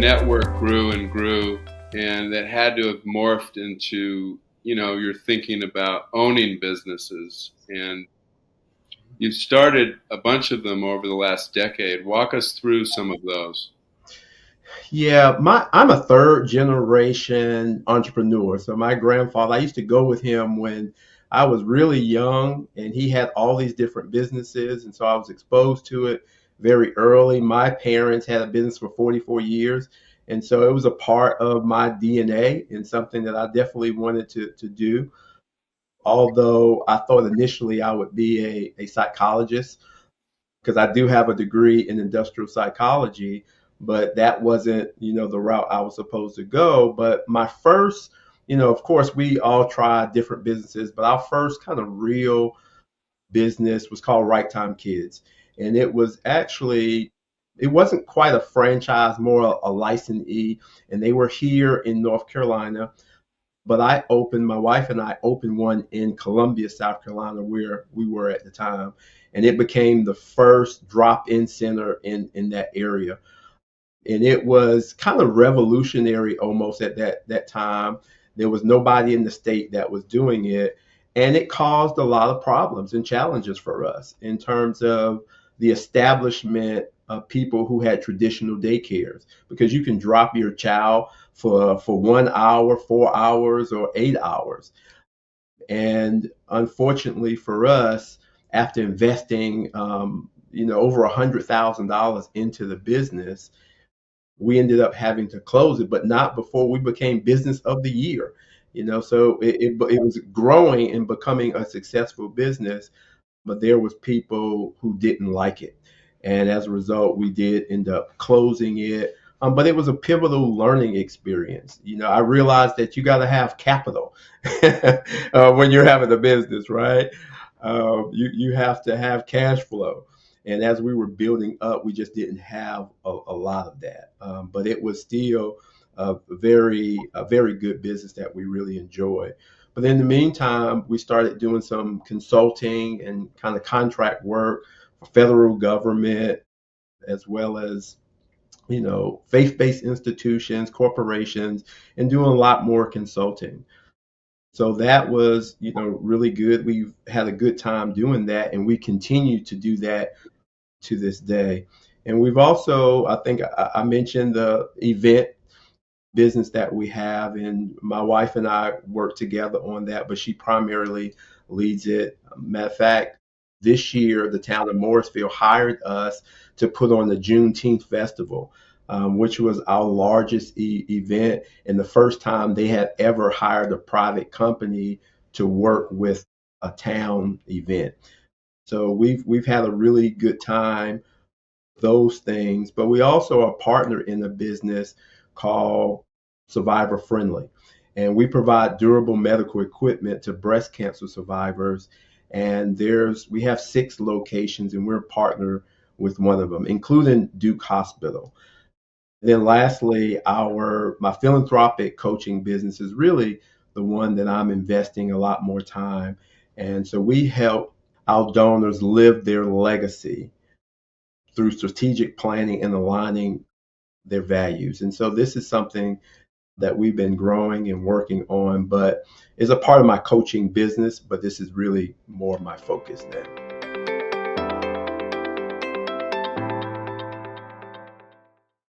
network grew and grew, and that had to have morphed into, you're thinking about owning businesses. And you've started a bunch of them over the last decade. Walk us through some of those. Yeah, I'm a third generation entrepreneur. So my grandfather, I used to go with him when I was really young, and he had all these different businesses, and so I was exposed to it very early. My parents had a business for 44 years, and so it was a part of my DNA and something that I definitely wanted to do. Although I thought initially I would be a psychologist, because I do have a degree in industrial psychology, but that wasn't, the route I was supposed to go. But my first, of course, we all tried different businesses, but our first kind of real business was called Right Time Kids. And it was actually, it wasn't quite a franchise, more a licensee. And they were here in North Carolina. But my wife and I opened one in Columbia, South Carolina, where we were at the time. And it became the first drop-in center in that area. And it was kind of revolutionary almost at that time. There was nobody in the state that was doing it. And it caused a lot of problems and challenges for us in terms of the establishment of people who had traditional daycares, because you can drop your child for 1 hour, 4 hours, or 8 hours. And unfortunately for us, after investing, over $100,000 into the business, we ended up having to close it, but not before we became business of the year. So it was growing and becoming a successful business, but there was people who didn't like it, and as a result, we did end up closing it. But it was a pivotal learning experience. I realized that you got to have capital when you're having a business, right? You have to have cash flow. And as we were building up, we just didn't have a lot of that. But it was still a very good business that we really enjoyed. But in the meantime, we started doing some consulting and kind of contract work for federal government, as well as faith-based institutions, corporations, and doing a lot more consulting. So that was, really good. We've had a good time doing that, and we continue to do that to this day. And we've also, I think I mentioned the event business that we have, and my wife and I work together on that, but she primarily leads it. Matter of fact, this year the town of Morrisville hired us to put on the Juneteenth Festival, which was our largest event, and the first time they had ever hired a private company to work with a town event. So we've had a really good time, those things, but we also are a partner in a business called Survivor Friendly. And we provide durable medical equipment to breast cancer survivors. And we have 6 locations, and we're a partner with one of them, including Duke Hospital. Then lastly, my philanthropic coaching business is really the one that I'm investing a lot more time. And so we help our donors live their legacy through strategic planning and aligning their values. And so this is something that we've been growing and working on, but is a part of my coaching business, but this is really more my focus now.